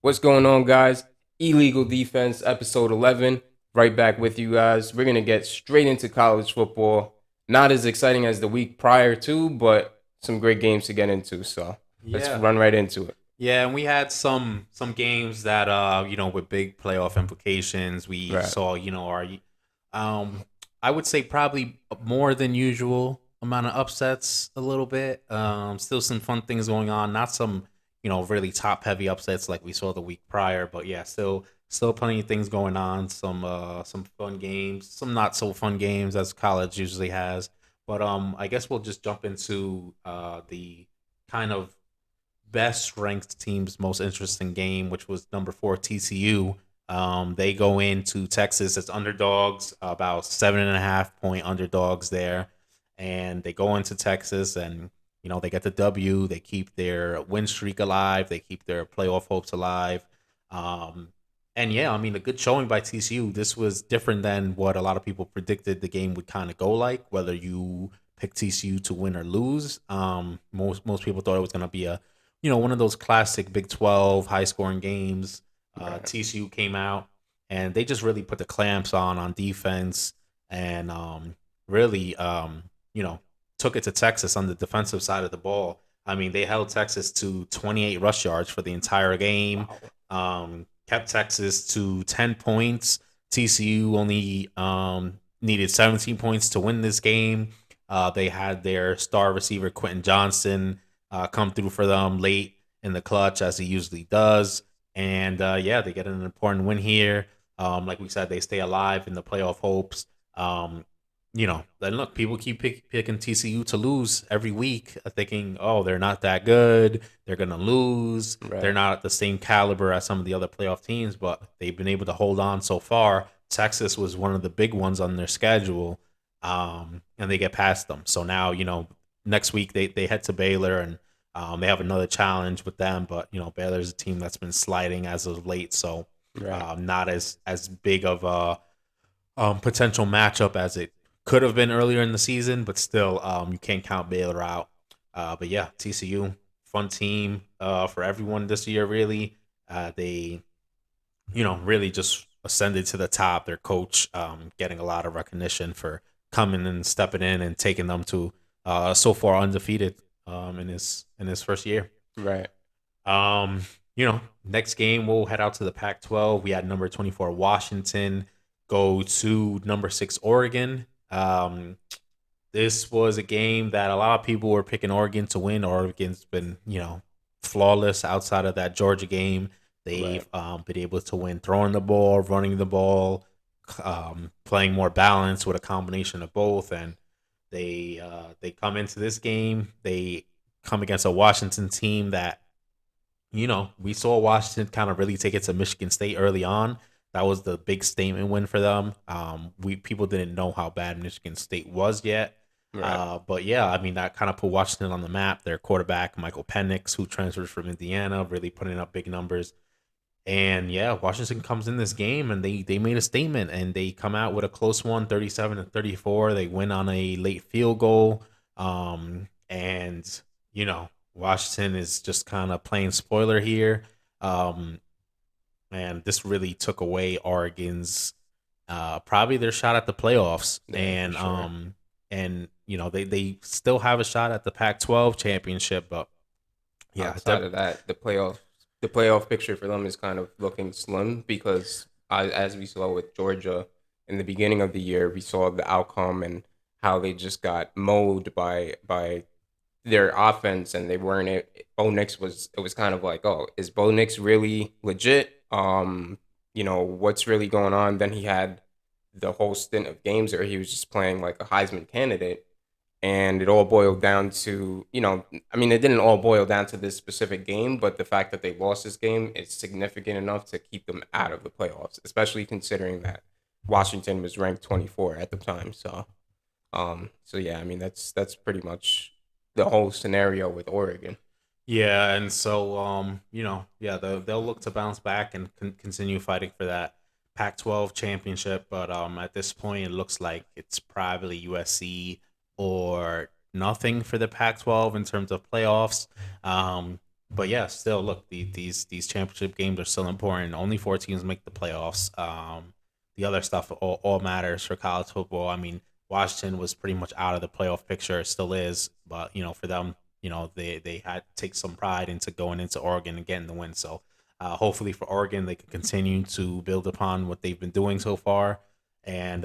What's going on, guys? Illegal Defense, episode 11. Right back with you guys. We're going to get straight into college football. Not as exciting as the week prior to, but some great games to get into. So let's Yeah. run right into it. Yeah, and we had some games that with big playoff implications. We Right. saw, our um I would say probably more than usual amount of upsets a little bit. Still some fun things going on, not some, really top heavy upsets like we saw the week prior, but yeah, still plenty of things going on, some fun games, some not so fun games as college usually has. But I guess we'll just jump into the kind of best ranked team's most interesting game, which was number 4 TCU. They go into Texas as underdogs, about 7.5 point underdogs there, and they go into Texas and they get the W. They keep their win streak alive. They keep their playoff hopes alive. Um, and yeah, I mean, a good showing by TCU. This was different than what a lot of people predicted the game would kind of go like. Whether you pick TCU to win or lose, most people thought it was going to be a one of those classic Big 12 high scoring games. Right. TCU came out and they just really put the clamps on defense and really, took it to Texas on the defensive side of the ball. I mean, they held Texas to 28 rush yards for the entire game, Wow. kept Texas to 10 points. TCU only needed 17 points to win this game. They had their star receiver, Quentin Johnson, come through for them late in the clutch as he usually does. And yeah, they get an important win here. Like we said, they stay alive in the playoff hopes. Then look, people keep picking TCU to lose every week, thinking, oh, they're not that good. They're going to lose. They're Right. not at the same caliber as some of the other playoff teams, but they've been able to hold on so far. Texas was one of the big ones on their schedule, and they get past them. So now, next week they head to Baylor and they have another challenge with them. But Baylor's a team that's been sliding as of late, so Right. not as big of a potential matchup as it could have been earlier in the season. But still, you can't count Baylor out. But yeah, TCU, fun team for everyone this year. Really, they really just ascended to the top. Their coach getting a lot of recognition for coming and stepping in and taking them to so far undefeated in his first year. Right. Um, next game we'll head out to the Pac-12. We had number 24 Washington go to number 6 Oregon. This was a game that a lot of people were picking Oregon to win. Oregon's been, flawless outside of that Georgia game. Right. They've been able to win throwing the ball, running the ball, playing more balance with a combination of both. And they come into this game. They come against a Washington team that we saw Washington kind of really take it to Michigan State early on. That was the big statement win for them. We people didn't know how bad Michigan State was yet. Right. But yeah, I mean that kind of put Washington on the map. Their quarterback Michael Penix, who transfers from Indiana, really putting up big numbers. And yeah, Washington comes in this game and they made a statement and they come out with a close one, 37-34. They win on a late field goal. And Washington is just kind of playing spoiler here. Um, and this really took away Oregon's probably their shot at the playoffs. Yeah, for And sure. they still have a shot at the Pac-12 championship, but yeah, Outside of that, the playoff picture for them is kind of looking slim because as we saw with Georgia in the beginning of the year, we saw the outcome and how they just got mowed by their offense, and they weren't it. Bo Nix was it was kind of like, oh, is Bo Nix really legit? What's really going on? Then he had the whole stint of games where he was just playing like a Heisman candidate, and it all boiled down to, I mean, it didn't all boil down to this specific game, but the fact that they lost this game is significant enough to keep them out of the playoffs, especially considering that Washington was ranked 24 at the time. So yeah, I mean, that's pretty much the whole scenario with Oregon. yeah, and so yeah, they'll look to bounce back and continue fighting for that Pac-12 championship. But at this point, it looks like it's probably USC or nothing for the Pac-12 in terms of playoffs. But yeah, still look, these championship games are still important. Only 4 teams make the playoffs. The other stuff all matters for college football. I mean, Washington was pretty much out of the playoff picture, it still is, but for them, they had to take some pride into going into Oregon and getting the win. So hopefully for Oregon, they can continue to build upon what they've been doing so far. And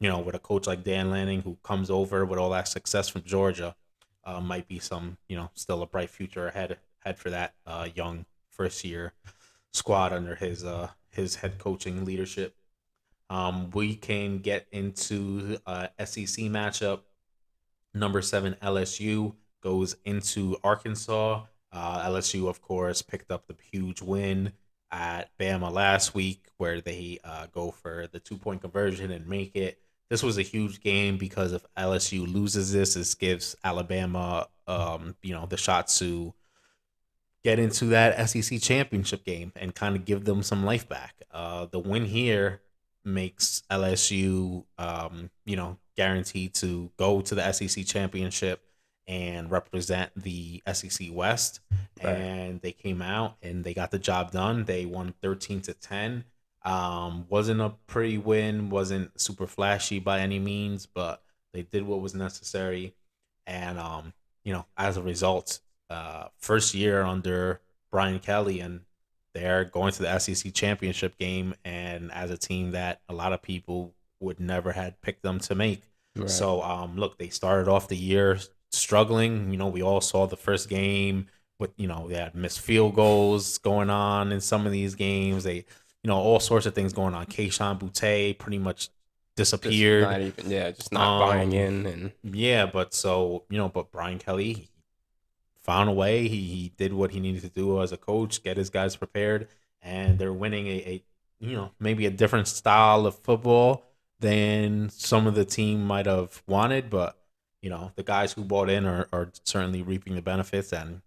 with a coach like Dan Lanning who comes over with all that success from Georgia, might be some, still a bright future ahead for that young first year squad under his head coaching leadership. We can get into SEC matchup. Number 7 LSU goes into Arkansas. LSU, of course, picked up the huge win at Bama last week, where they go for the 2 point conversion and make it. This was a huge game because if LSU loses this gives Alabama, the shot to get into that SEC championship game and kind of give them some life back. The win here makes LSU, guaranteed to go to the SEC championship and represent the SEC West. Right. And they came out and they got the job done. They won 13-10. Wasn't a pretty win, wasn't super flashy by any means, but they did what was necessary. And as a result, first year under Brian Kelly, and they're going to the SEC championship game, and as a team that a lot of people would never had picked them to make. Right. So, look, they started off the year struggling. We all saw the first game with, they had missed field goals going on in some of these games. They, all sorts of things going on. Keishawn Butte pretty much disappeared. Just not buying in. And yeah, but but Brian Kelly found a way. He did what he needed to do as a coach, get his guys prepared, and they're winning a maybe a different style of football than some of the team might have wanted, but the guys who bought in are certainly reaping the benefits. And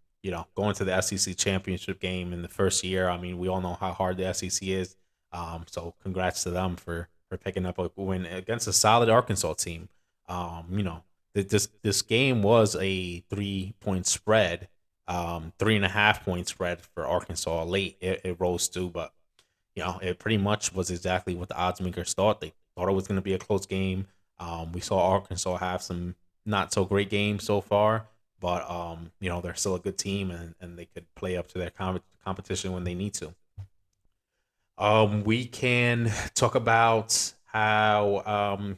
going to the SEC championship game in the first year, I mean, we all know how hard the SEC is. So congrats to them for picking up a win against a solid Arkansas team. This game was a 3 point spread, 3.5 point spread for Arkansas. Late it rose to, but it pretty much was exactly what the odds makers thought. They thought it was going to be a close game. We saw Arkansas have some not so great games so far, but they're still a good team, and they could play up to their competition when they need to. We can talk about how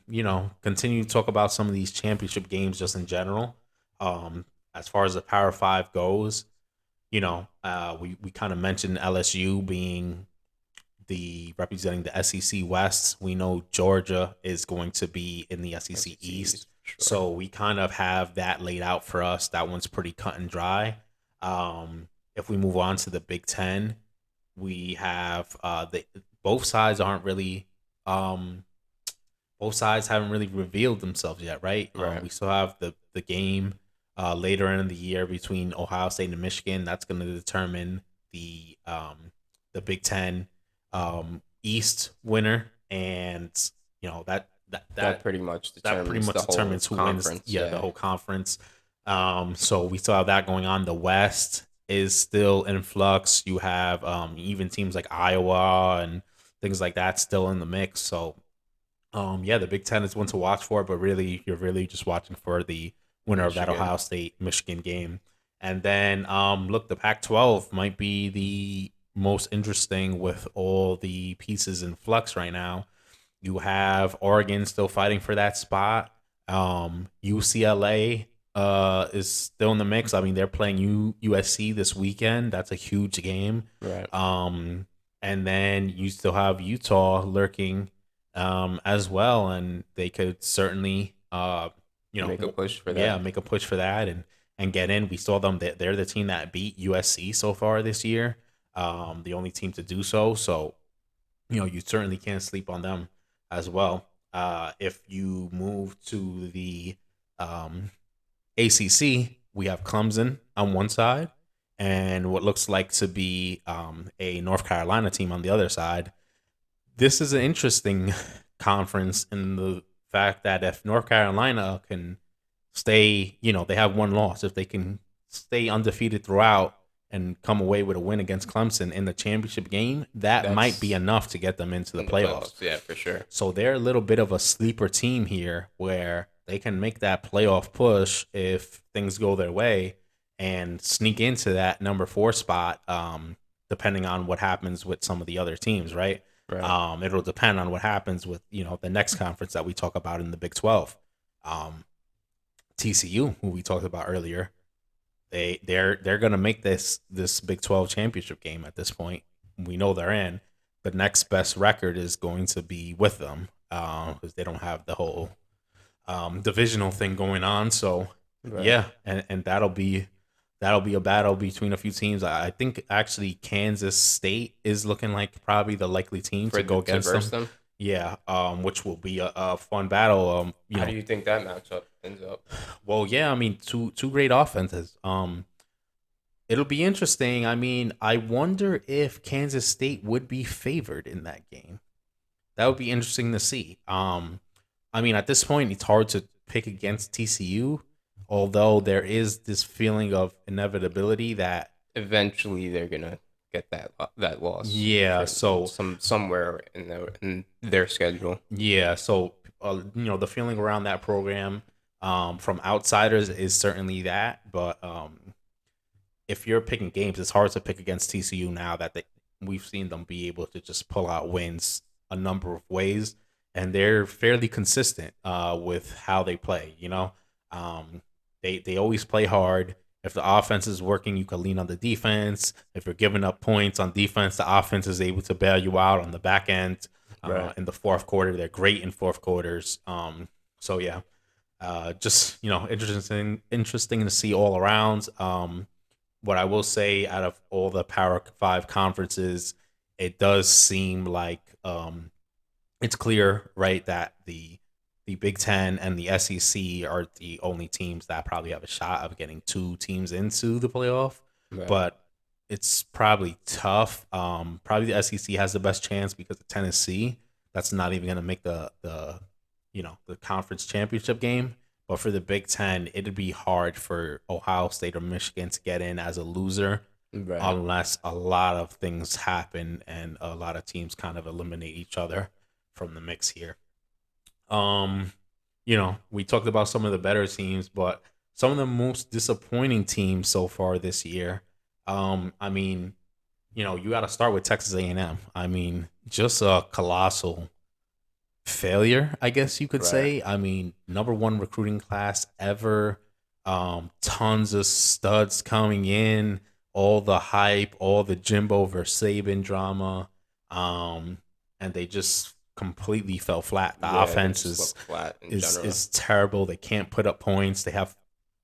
continue to talk about some of these championship games just in general. As far as the Power Five goes, we kind of mentioned LSU being the representing the SEC West. We know Georgia is going to be in the SEC East. Sure. So we kind of have that laid out for us. That one's pretty cut and dry. If we move on to the Big Ten, we have both sides aren't really both sides haven't really revealed themselves yet, right? Right. We still have the game later in the year between Ohio State and Michigan. That's going to determine the Big Ten East winner, and that pretty much determines who wins the whole conference. So we still have that going on. The West is still in flux. You have even teams like Iowa and things like that still in the mix. So the Big Ten is one to watch for, but really you're really just watching for the winner of that Ohio State Michigan game. And then look, the Pac-12 might be the most interesting with all the pieces in flux right now. You have Oregon still fighting for that spot. UCLA is still in the mix. I mean, they're playing USC this weekend. That's a huge game. Right. And then you still have Utah lurking as well, and they could certainly make a push for that. Yeah, make a push for that and get in. We saw them. They're the team that beat USC so far this year. The only team to do so. So, you certainly can't sleep on them as well. If you move to the ACC, we have Clemson on one side and what looks like to be a North Carolina team on the other side. This is an interesting conference in the fact that if North Carolina can stay, they have one loss. If they can stay undefeated throughout and come away with a win against Clemson in the championship game, that might be That's enough to get them into the in the playoffs. Yeah, for sure. So they're a little bit of a sleeper team here where they can make that playoff push if things go their way and sneak into that number 4 spot, depending on what happens with some of the other teams, right? Right. It'll depend on what happens with, the next conference that we talk about in the Big 12. TCU, who we talked about earlier, they're gonna make this Big 12 championship game at this point. We know they're in. The next best record is going to be with them because they don't have the whole divisional thing going on. So Right. yeah, and that'll be a battle between a few teams. I think actually Kansas State is looking like probably the likely team to go against verse them. Yeah, which will be a fun battle. How do you think that matchup ends up? Well, yeah, I mean, two great offenses. It'll be interesting. I mean, I wonder if Kansas State would be favored in that game. That would be interesting to see. I mean, at this point, it's hard to pick against TCU, although there is this feeling of inevitability that Eventually, they're gonna get that loss. yeah. So somewhere in their schedule. yeah. So the feeling around that program from outsiders is certainly that, but if you're picking games, it's hard to pick against TCU now that we've seen them be able to just pull out wins a number of ways, and they're fairly consistent with how they play. They always play hard. If the offense is working, you can lean on the defense. If you're giving up points on defense, the offense is able to bail you out on the back end. Right. In the fourth quarter, they're great in fourth quarters. So yeah, just interesting to see all around. What I will say, out of all the Power 5 conferences, it does seem like it's clear, right, that the Big Ten and the SEC are the only teams that probably have a shot of getting 2 teams into the playoff. Right. But it's probably tough. Probably the SEC has the best chance because of Tennessee. That's not even going to make the conference championship game. But for the Big Ten, it'd be hard for Ohio State or Michigan to get in as a loser Right. unless a lot of things happen and a lot of teams kind of eliminate each other from the mix here. We talked about some of the better teams, but some of the most disappointing teams so far this year. I mean, you got to start with Texas A&M. I mean, just a colossal failure, I guess you could Right. say. I mean, number 1 recruiting class ever. Tons of studs coming in, all the hype, all the Jimbo versus Saban drama, and they just completely fell flat. The offense they just look flat in general. is terrible. They can't put up points. They have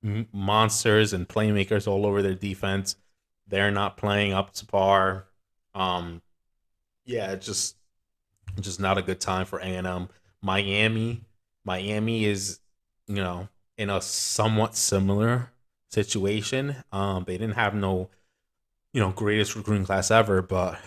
monsters and playmakers all over their defense. They're not playing up to par. Yeah, it's just not a good time for A&M. Miami is, in a somewhat similar situation. They didn't have no, greatest recruiting class ever, but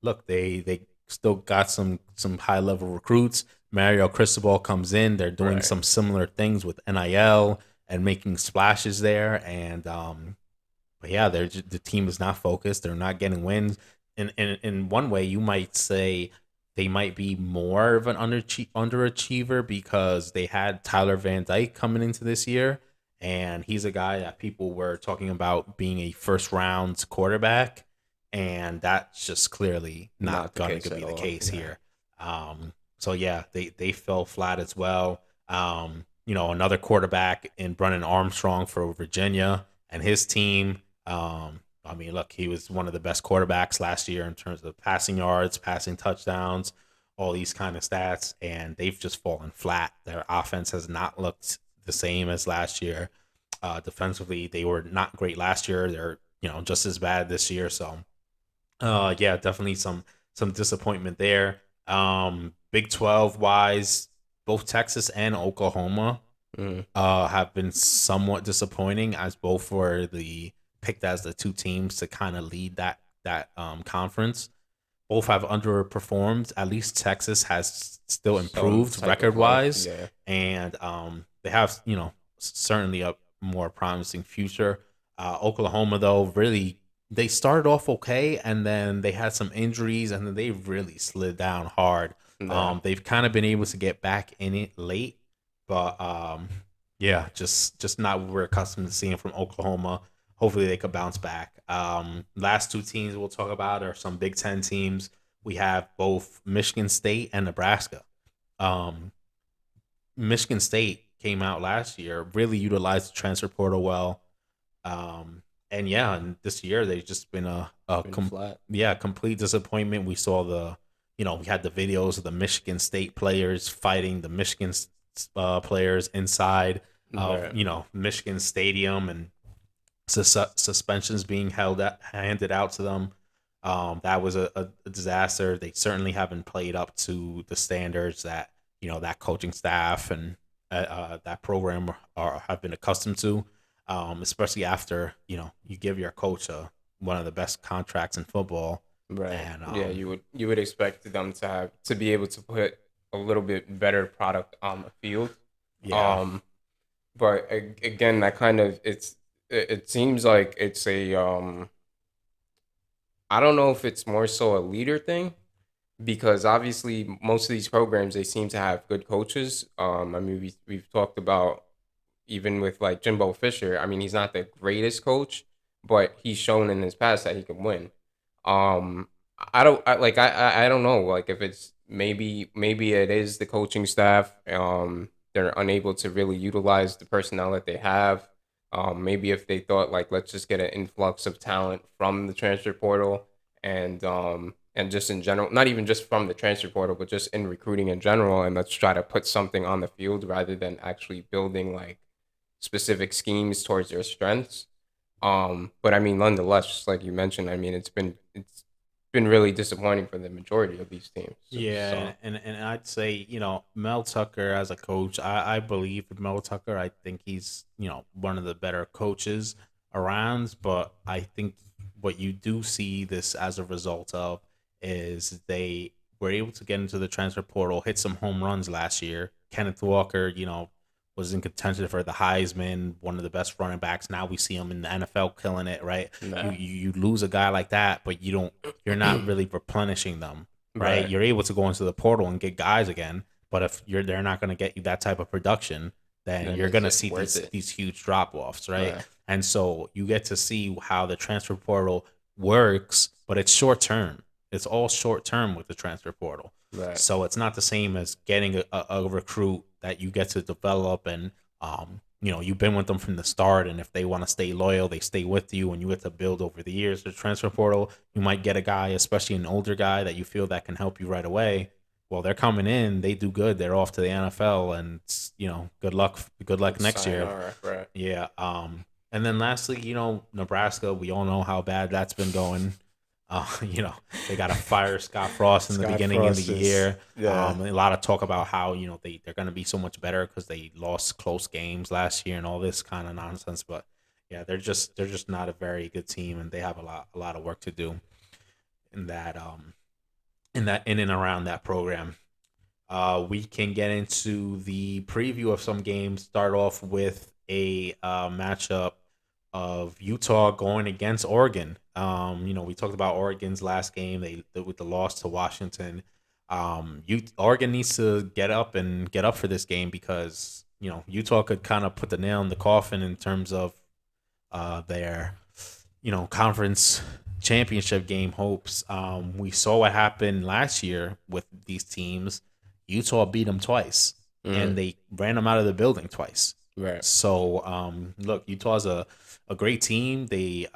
look, they still got some high level recruits. Mario Cristobal comes in. They're doing Right. some similar things with NIL and making splashes there. And but yeah, the team is not focused. They're not getting wins. And in one way, you might say they might be more of an underachiever because they had Tyler Van Dyke coming into this year, and he's a guy that people were talking about being a first round quarterback, and that's just clearly not going to be the case here. So yeah, they fell flat as well. Another quarterback in Brennan Armstrong for Virginia and his team. I mean, look, he was one of the best quarterbacks last year in terms of passing yards, passing touchdowns, all these kind of stats, and they've just fallen flat. Their offense has not looked the same as last year. Defensively, they were not great last year. They're just as bad this year. So, yeah, definitely some disappointment there. Big 12 wise, both Texas and Oklahoma have been somewhat disappointing, as both were picked as the 2 teams to kind of lead that conference. Both have underperformed. At least Texas has still improved record wise, Yeah. and they have certainly a more promising future. Oklahoma, though, really they started off okay, and then they had some injuries, and then they really slid down hard. Yeah. They've kind of been able to get back in it late, but yeah, just not what we're accustomed to seeing from Oklahoma. Hopefully, they could bounce back. Last two teams we'll talk about are some Big Ten teams. We have both Michigan State and Nebraska. Um, Michigan State came out last year, really utilized the transfer portal well. And yeah, and this year they've just been Been flat. complete disappointment. We saw we had the videos of the Michigan State players fighting the Michigan players inside of, Right. Michigan Stadium, and suspensions being handed out to them. That was a disaster. They certainly haven't played up to the standards that that coaching staff and that program have been accustomed to. Especially after you give your coach one of the best contracts in football, Right. and Yeah, you would expect them to be able to put a little bit better product on the field. yeah, Um, but again, that kind of it seems like it's a I don't know if it's more so a leader thing because obviously most of these programs they seem to have good coaches. I mean we've talked about even with like Jimbo Fisher. I mean he's not the greatest coach, but he's shown in his past that he can win. Um, I don't know like if it's maybe it is the coaching staff. They're unable to really utilize the personnel that they have. Maybe if they thought like let's just get an influx of talent from the transfer portal and just in general, not even just from the transfer portal, but just in recruiting in general, and let's try to put something on the field rather than actually building like specific schemes towards their strengths. But I mean, nonetheless, just like you mentioned, I mean, it's been really disappointing for the majority of these teams. yeah, So and I'd say Mel Tucker as a coach, I believe in Mel Tucker. I think he's one of the better coaches around, but I think what you do see this as a result of is they were able to get into the transfer portal, hit some home runs last year. Kenneth Walker, was in contention for the Heisman, one of the best running backs. Now we see him in the NFL killing it, right? You nah. you, you lose a guy like that, but you're not really replenishing them, right? Right. You're able to go into the portal and get guys again, but if they're not going to get you that type of production, then Then you're is going to it see worth these it? these huge drop offs, right? Right. And so you get to see how the transfer portal works, but it's short term. It's all short term with the transfer portal. Right. So it's not the same as getting a recruit that you get to develop, and you've been with them from the start, and if they want to stay loyal, they stay with you, and you get to build over the years. The transfer portal, you might get a guy, especially an older guy that you feel that can help you right away. Well, they're coming in, they do good, they're off to the NFL, and good luck next year. Sayonara. Right. Yeah. And then lastly, Nebraska, we all know how bad that's been going. They got to fire Scott Frost in the Scott beginning of the Frost is year. yeah. A lot of talk about how they're going to be so much better because they lost close games last year and all this kind of nonsense. But yeah, they're just not a very good team, and they have a lot of work to do in in and around that program. We can get into the preview of some games. Start off with a matchup of Utah going against Oregon. We talked about Oregon's last game. With the loss to Washington. Oregon needs to get up for this game because Utah could kind of put the nail in the coffin in terms of their conference championship game hopes. We saw what happened last year with these teams. Utah beat them twice, and Mhm. they ran them out of the building twice. Right. So, look, Utah's a great team. They,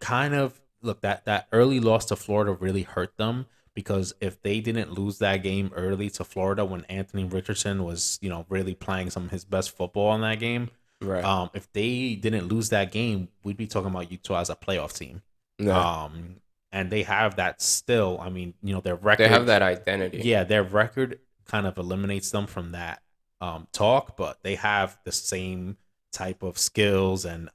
kind of look that early loss to Florida really hurt them because if they didn't lose that game early to Florida when Anthony Richardson was, really playing some of his best football in that game, Right. if they didn't lose that game, we'd be talking about Utah as a playoff team. Yeah. Um, and they have that still. I mean, their They have record, that identity. yeah, their record kind of eliminates them from that talk, but they have the same type of skills and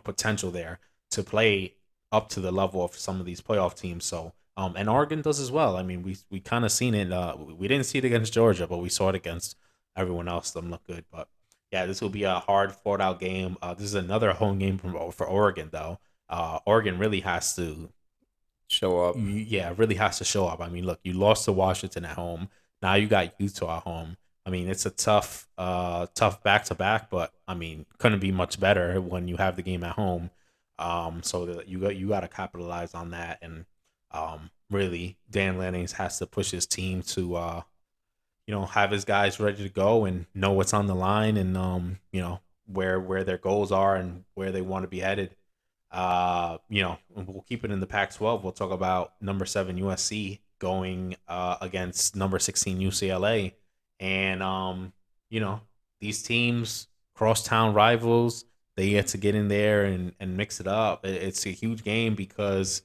potential there to play up to the level of some of these playoff teams. So and Oregon does as well. I mean, we kind of seen it. We didn't see it against Georgia, but we saw it against everyone else. Them look good, but yeah, this will be a hard fought out game. This is another home game for Oregon though. Oregon really has to, Show up. yeah, really has to show up. I mean, look, you lost to Washington at home. Now you got Utah at home. I mean, it's a tough back to back, but I mean, couldn't be much better when you have the game at home. So that you got to capitalize on that, and really, Dan Lanning has to push his team to have his guys ready to go and know what's on the line, and where their goals are and where they want to be headed. We'll keep it in the Pac-12. We'll talk about number 7 USC going against number 16 UCLA, and these teams, crosstown rivals, they get in there and mix it up. It's a huge game because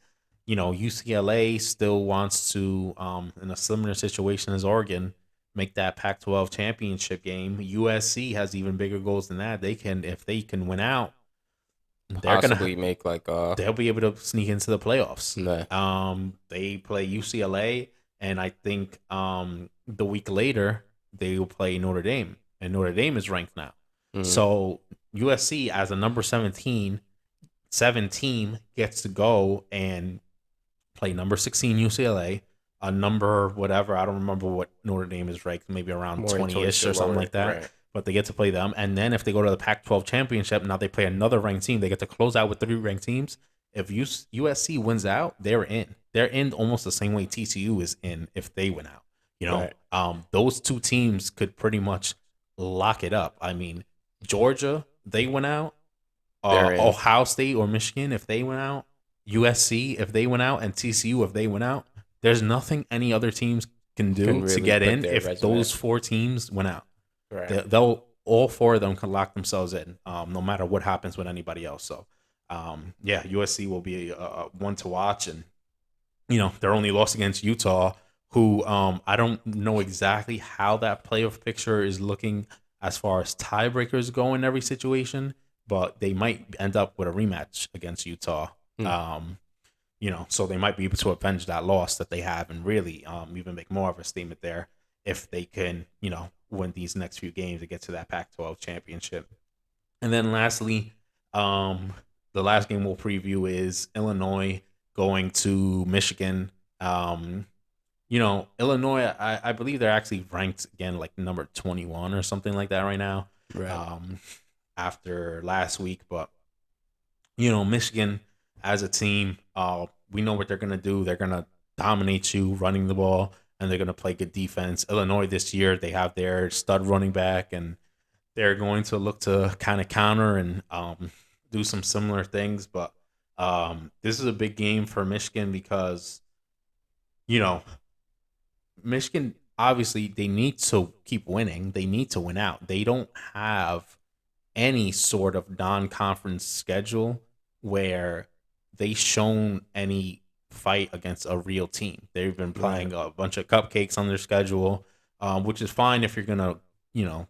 UCLA still wants to, in a similar situation as Oregon, make that Pac-12 championship game. USC has even bigger goals than that. If they can win out, they're Possibly gonna make like they'll be able to sneak into the playoffs. nah. They play UCLA, and I think the week later they will play Notre Dame, and Notre Dame is ranked now. Mhm. So USC as a number 7 team gets to go and play number 16 UCLA, a number whatever, I don't remember what Notre Dame is ranked, maybe around More 20-ish towards or the something lower, like that. right. But they get to play them, and then if they go to the Pac-12 championship, now they play another ranked team. They get to close out with 3 ranked teams. If USC wins out, they're in. They're in almost the same way TCU is in if they win out. Those 2 teams could pretty much lock it up. I mean, Georgia, they went out. They're in. Ohio State or Michigan, if they went out, USC, if they went out, and TCU, if they went out, there's nothing any other teams can do Can to really get put in their if resume. those 4 teams went out. Right. They'll all 4 of them can lock themselves in, no matter what happens with anybody else. So, USC will be one to watch, and they're only lost against Utah, who I don't know exactly how that playoff picture is looking as far as tiebreakers go in every situation, but they might end up with a rematch against Utah. So they might be able to avenge that loss that they have and really even make more of a statement there if they can, win these next few games to get to that Pac-12 championship. And then lastly, the last game we'll preview is Illinois going to Michigan. Illinois, I believe they're actually ranked again like number 21 or something like that right now. Right. After last week, but Michigan as a team, we know what they're gonna do. They're gonna dominate you running the ball, and they're gonna play good defense. Illinois this year, they have their stud running back, and they're going to look to kind of counter and do some similar things. But this is a big game for Michigan because Michigan, obviously, they need to keep winning. They need to win out. They don't have any sort of non-conference schedule where they've shown any fight against a real team. They've been playing a bunch of cupcakes on their schedule, which is fine if you're gonna,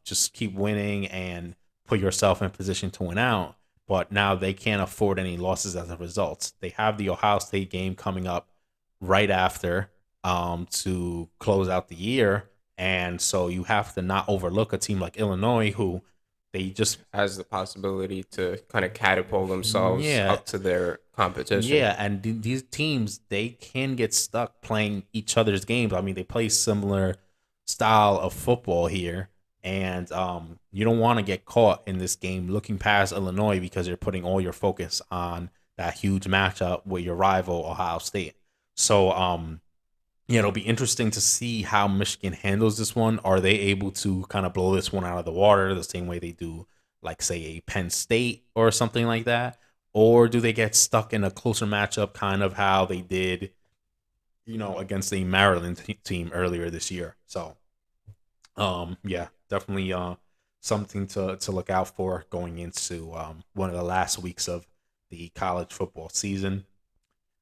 just keep winning and put yourself in position to win out. But now they can't afford any losses as a result. They have the Ohio State game coming up right after to close out the year, and so you have to not overlook a team like Illinois, who they just Has the possibility to kind of catapult themselves up to their competition. Yeah, and these teams, they can get stuck playing each other's games. I mean, they play similar style of football here, and you don't want to get caught in this game looking past Illinois because you're putting all your focus on that huge matchup with your rival Ohio State. So, it'll be interesting to see how Michigan handles this one. Are they able to kind of blow this one out of the water the same way they do, like, say, a Penn State or something like that? Or do they get stuck in a closer matchup, kind of how they did, against the Maryland team earlier this year? So, definitely something to look out for going into one of the last weeks of the college football season.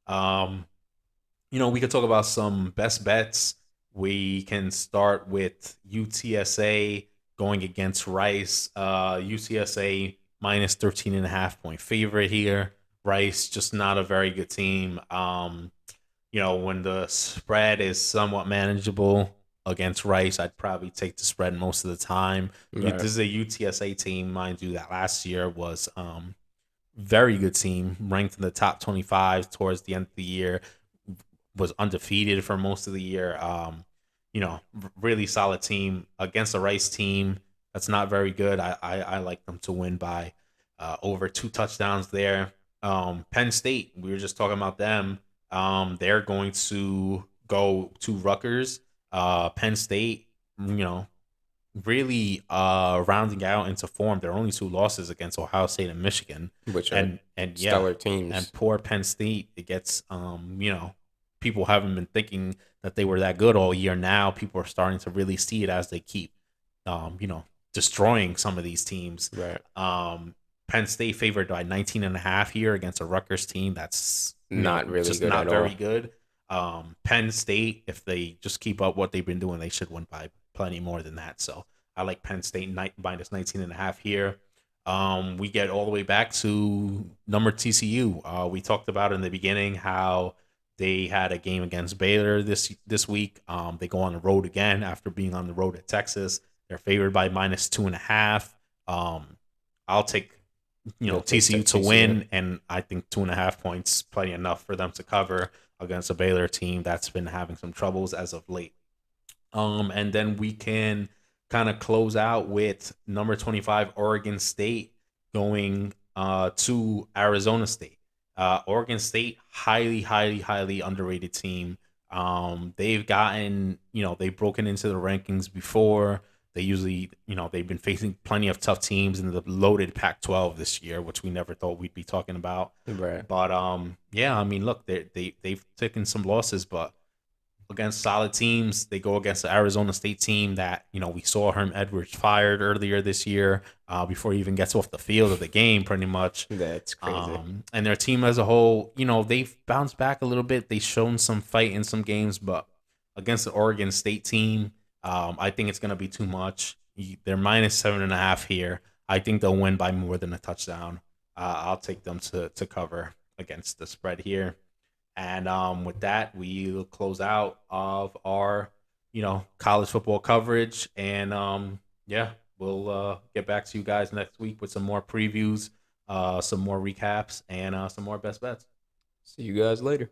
We could talk about some best bets. We can start with UTSA going against Rice. UTSA minus 13.5 point favorite here. Rice just not a very good team. When the spread is somewhat manageable against Rice, I'd probably take the spread most of the time. Right. This is a UTSA team, mind you, that last year was very good team, ranked in the top 25 towards the end of the year, was undefeated for most of the year. Really solid team against a Rice team that's not very good. I like them to win by over 2 touchdowns there. Penn State, we were just talking about them. They're going to go to Rutgers. Penn State, you know, really rounding out into form. Their only 2 losses against Ohio State and Michigan, which are and yeah, stellar teams. and poor Penn State. It gets people haven't been thinking that they were that good all year. Now people are starting to really see it as they keep destroying some of these teams. Right. Penn State favored by 19 and a half here against a Rutgers team that's Not really just good not at very all. good. Penn State, if they just keep up what they've been doing, they should win by plenty more than that. So I like Penn State minus 19 and a half here. We get all the way back to number TCU. We talked about in the beginning how they had a game against Baylor this week. They go on the road again after being on the road at Texas. They're favored by minus 2.5. I'll take TCU to win, and I think 2.5 points plenty enough for them to cover against a Baylor team that's been having some troubles as of late. And then we can kind of close out with number 25 Oregon State going to Arizona State. Oregon State, highly, highly, highly underrated team. They've gotten, they've broken into the rankings before. They usually, they've been facing plenty of tough teams in the loaded Pac-12 this year, which we never thought we'd be talking about. Right. But yeah, I mean, look, they've taken some losses, but against solid teams, they go against the Arizona State team that we saw Herm Edwards fired earlier this year, before he even gets off the field of the game, pretty much. That's crazy. And their team as a whole, they've bounced back a little bit. They've shown some fight in some games, but against the Oregon State team, I think it's going to be too much. They're minus 7.5 here. I think they'll win by more than a touchdown. I'll take them to cover against the spread here. And with that, we'll close out of our, college football coverage. And yeah, we'll get back to you guys next week with some more previews, some more recaps, and some more best bets. See you guys later.